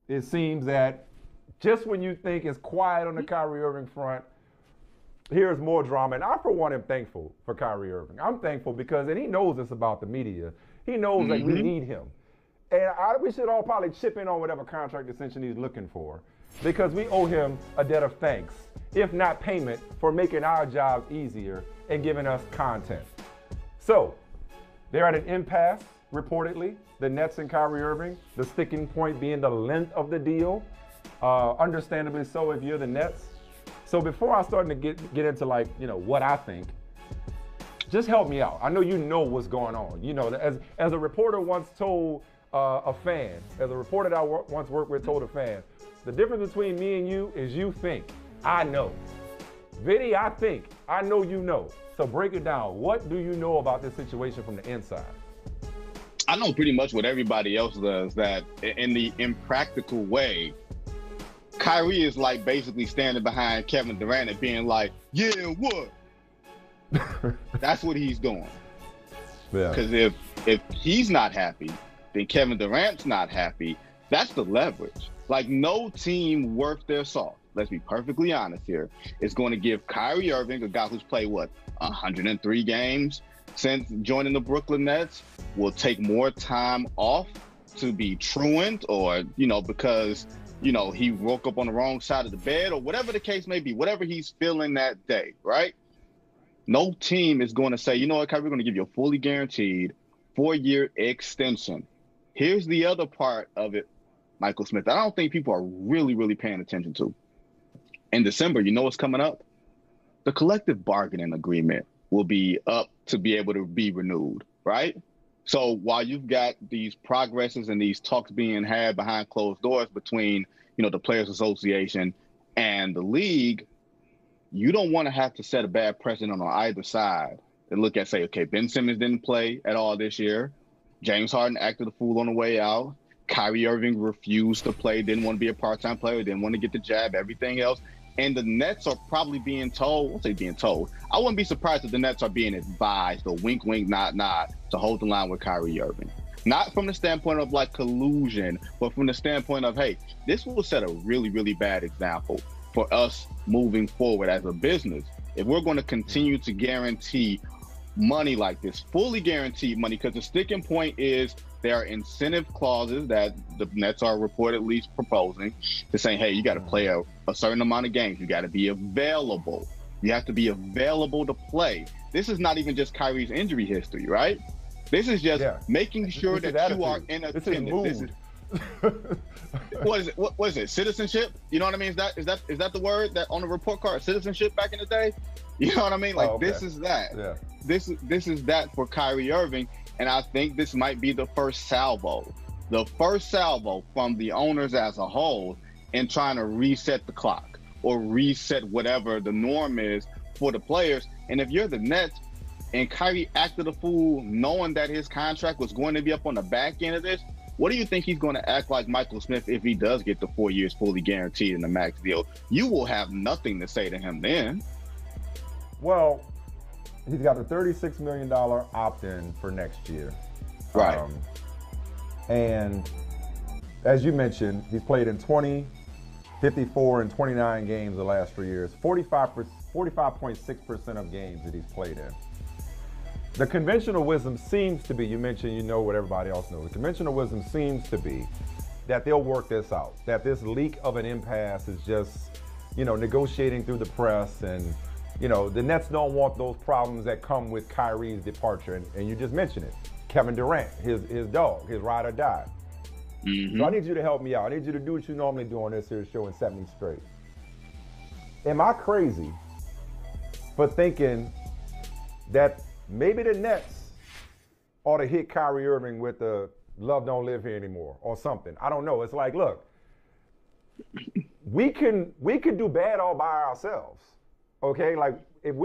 it seems that just when you think it's quiet on the Kyrie Irving front, here's more drama. And I, for one, am thankful for Kyrie Irving. I'm thankful because, and he knows this about the media, he knows that we need him. And we should all probably chip in on whatever contract extension he's looking for because we owe him a debt of thanks, if not payment, for making our jobs easier and giving us content. So, they're at an impasse, reportedly, the Nets and Kyrie Irving, the sticking point being the length of the deal. Understandably so if you're the Nets. So before I start to get into what I think, just help me out. I know you know what's going on. You know, as a reporter once told a fan, as a reporter that I once worked with told a fan, the difference between me and you is you think, I know. Vinny, I think, I know you know. So break it down. What do you know about this situation from the inside? I know pretty much what everybody else does, that in the impractical way, Kyrie is like basically standing behind Kevin Durant and being like, yeah, what? That's what he's doing. Yeah. Because if he's not happy, then Kevin Durant's not happy. That's the leverage. Like, no team worth their salt, let's be perfectly honest here, is going to give Kyrie Irving, a guy who's played, 103 games since joining the Brooklyn Nets, will take more time off to be truant or, because, he woke up on the wrong side of the bed or whatever the case may be, whatever he's feeling that day, right? No team is going to say, you know what, Kyrie, we're going to give you a fully guaranteed 4-year extension. Here's the other part of it, Michael Smith, that I don't think people are really, really paying attention to. In December, you know what's coming up? The collective bargaining agreement will be up to be able to be renewed, right? So while you've got these progresses and these talks being had behind closed doors between, the Players Association and the league, you don't want to have to set a bad precedent on either side and look at, say, okay, Ben Simmons didn't play at all this year. James Harden acted a fool on the way out. Kyrie Irving refused to play, didn't want to be a part-time player, didn't want to get the jab, everything else. And the Nets are probably being told, I won't say being told, I wouldn't be surprised if the Nets are being advised, or wink, wink, nod, nod, to hold the line with Kyrie Irving. Not from the standpoint of collusion, but from the standpoint of, hey, this will set a really, really bad example for us moving forward as a business. If we're going to continue to guarantee money like this, fully guaranteed money, because the sticking point is there are incentive clauses that the Nets are reportedly proposing to say, hey, you got to play a certain amount of games. You got to be available. You have to be available to play. This is not even just Kyrie's injury history, right? This is just making sure that you are in attendance. What is it? What is it? Citizenship? You know what I mean? Is that the word that on the report card? Citizenship back in the day? You know what I mean? This is that. Yeah. This is that for Kyrie Irving, and I think this might be the first salvo from the owners as a whole in trying to reset the clock or reset whatever the norm is for the players. And if you're the Nets and Kyrie acted a fool knowing that his contract was going to be up on the back end of this, what do you think he's going to act like Michael Smith if he does get the 4 years fully guaranteed in the max deal? You will have nothing to say to him then. Well, he's got a $36 million opt-in for next year. Right. And as you mentioned, he's played in 20, 54, and 29 games the last 3 years. 45.6% of games that he's played in. The conventional wisdom seems to be, you mentioned you know what everybody else knows, the conventional wisdom seems to be that they'll work this out, that this leak of an impasse is just, negotiating through the press, and, the Nets don't want those problems that come with Kyrie's departure. And you just mentioned it, Kevin Durant, his dog, his ride or die. Mm-hmm. So I need you to help me out. I need you to do what you normally do on this here show and set me straight. Am I crazy for thinking that maybe the Nets ought to hit Kyrie Irving with the love don't live here anymore or something? I don't know. It's like, look, we can do bad all by ourselves. Okay? Like, if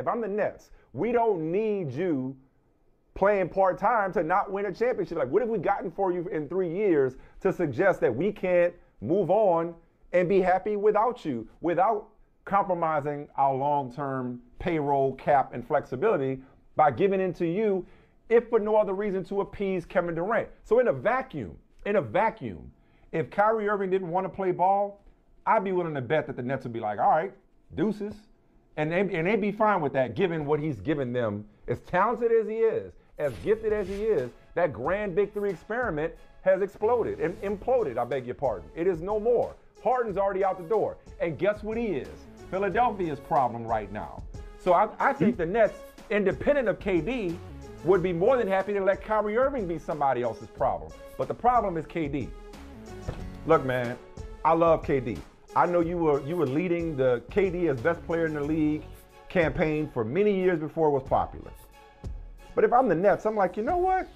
I'm the Nets, we don't need you playing part-time to not win a championship. Like, what have we gotten for you in 3 years to suggest that we can't move on and be happy without you, without compromising our long-term payroll cap and flexibility by giving in to you, if for no other reason to appease Kevin Durant? So in a vacuum, If Kyrie Irving didn't want to play ball, I'd be willing to bet that the Nets would be like, all right, deuces. And they'd be fine with that, given what he's given them. As talented as he is, as gifted as he is, that grand big three experiment has exploded and imploded, I beg your pardon. It is no more. Harden's already out the door. And guess what he is? Philadelphia's problem right now. So I think the Nets, independent of KD, would be more than happy to let Kyrie Irving be somebody else's problem. But the problem is KD. Look, man, I love KD. I know you were leading the KD as best player in the league campaign for many years before it was popular. But if I'm the Nets, I'm like, you know what?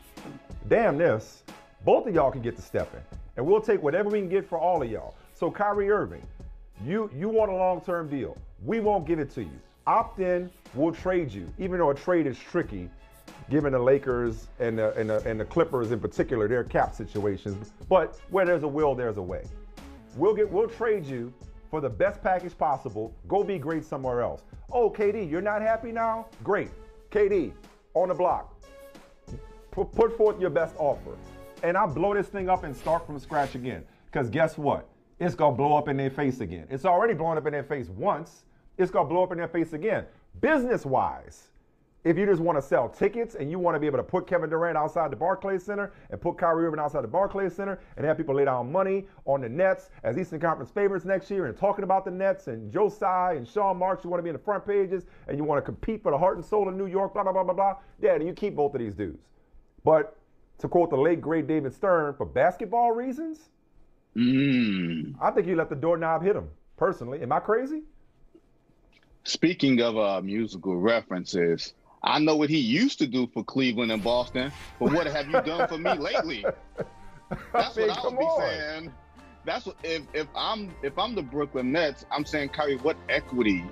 Damn this. Both of y'all can get to stepping. And we'll take whatever we can get for all of y'all. So Kyrie Irving, you want a long-term deal. We won't give it to you. Opt in, we'll trade you. Even though a trade is tricky, given the Lakers and the Clippers in particular, their cap situations. But where there's a will, there's a way. We'll trade you for the best package possible. Go be great somewhere else. Oh, KD, you're not happy now? Great. KD, on the block. Put forth your best offer. And I'll blow this thing up and start from scratch again. Because guess what? It's going to blow up in their face again. It's already blown up in their face once. It's going to blow up in their face again. Business-wise, if you just want to sell tickets and you want to be able to put Kevin Durant outside the Barclays Center and put Kyrie Irving outside the Barclays Center and have people lay down money on the Nets as Eastern Conference favorites next year and talking about the Nets and Joe Tsai and Sean Marks, you want to be in the front pages and you want to compete for the heart and soul of New York, blah, blah, blah, blah, blah. Yeah, then you keep both of these dudes. But to quote the late, great David Stern, for basketball reasons, I think you let the doorknob hit him, personally. Am I crazy? Speaking of musical references, I know what he used to do for Cleveland and Boston, but what have you done for me lately? That's what I would be saying. That's what if I'm the Brooklyn Nets, I'm saying, Kyrie, what equity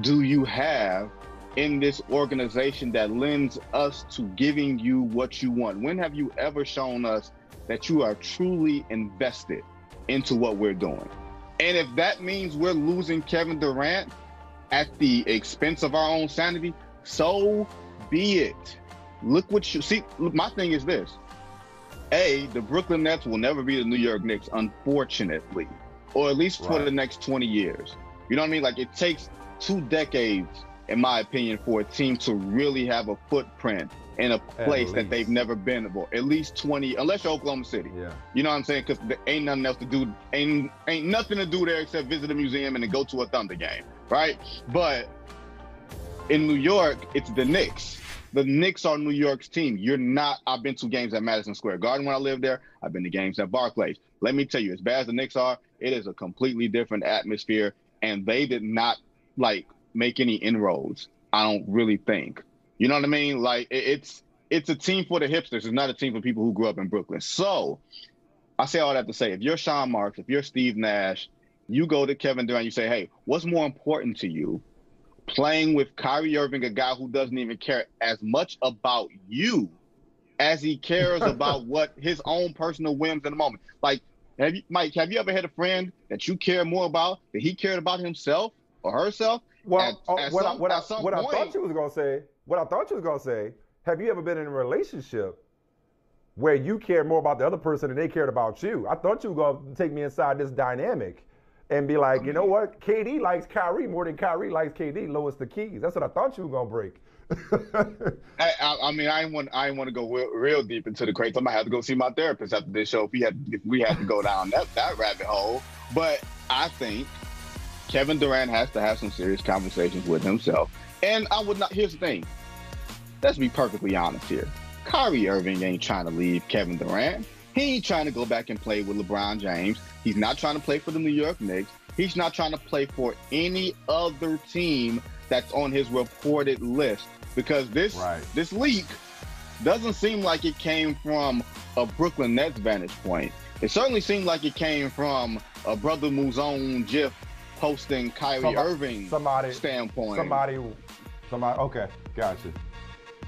do you have in this organization that lends us to giving you what you want? When have you ever shown us that you are truly invested into what we're doing? And if that means we're losing Kevin Durant at the expense of our own sanity, so be it. Look what you see. Look, my thing is this. The Brooklyn Nets will never be the New York Knicks, unfortunately, or at least for the next 20 years. You know what I mean? Like, it takes 2 decades, in my opinion, for a team to really have a footprint in a place that they've never been before. At least 20, unless you're Oklahoma City. Yeah. You know what I'm saying? Because there ain't nothing else to do. Ain't nothing to do there except visit a museum and then go to a Thunder game, right? But in New York, it's the Knicks. The Knicks are New York's team. You're not. I've been to games at Madison Square Garden when I lived there. I've been to games at Barclays. Let me tell you, as bad as the Knicks are, it is a completely different atmosphere, and they did not make any inroads. I don't really think. You know what I mean? Like, it's a team for the hipsters. It's not a team for people who grew up in Brooklyn. So I say all that to say, if you're Sean Marks, if you're Steve Nash, you go to Kevin Durant, you say, hey, what's more important to you? Playing with Kyrie Irving, a guy who doesn't even care as much about you as he cares about what his own personal whims in the moment. Like, Mike, have you ever had a friend that you care more about than he cared about himself or herself? Well, what I thought you was gonna say, have you ever been in a relationship where you cared more about the other person than they cared about you? I thought you were gonna take me inside this dynamic and be like, you know what? KD likes Kyrie more than Kyrie likes KD. Lowest the keys. That's what I thought you were gonna break. I mean, I didn't want to go real deep into the crates. I might have to go see my therapist after this show if we had to go down that rabbit hole. But I think Kevin Durant has to have some serious conversations with himself. And I would not. Here's the thing. Let's be perfectly honest here. Kyrie Irving ain't trying to leave Kevin Durant. He ain't trying to go back and play with LeBron James. He's not trying to play for the New York Knicks. He's not trying to play for any other team that's on his reported list, because this leak doesn't seem like it came from a Brooklyn Nets vantage point. It certainly seemed like it came from a Brother Mouzone GIF posting Kyrie Irving standpoint. Somebody, okay, gotcha.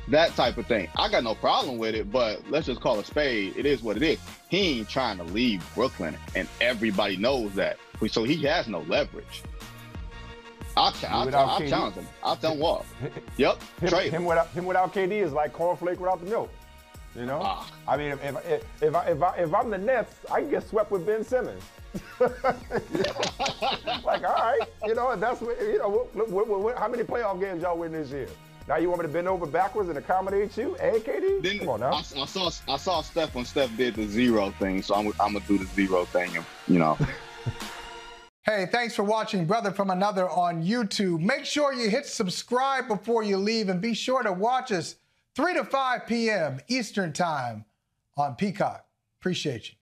That type of thing. I got no problem with it, but let's just call it a spade. It is what it is. He ain't trying to leave Brooklyn, and everybody knows that. So he has no leverage. I'll challenge him. I'll tell him off. Yep, trade him without KD is like cornflake without the milk. You know, I mean, if I'm the Nets, I can get swept with Ben Simmons. Like, all right, you know, that's what, you know. How many playoff games y'all win this year? Now you want me to bend over backwards and accommodate you, and KD? Come on now. I saw Steph when Steph did the zero thing, so I'm gonna do the zero thing, and, you know. Hey, thanks for watching Brother from Another on YouTube. Make sure you hit subscribe before you leave, and be sure to watch us 3 to 5 p.m. Eastern Time on Peacock. Appreciate you.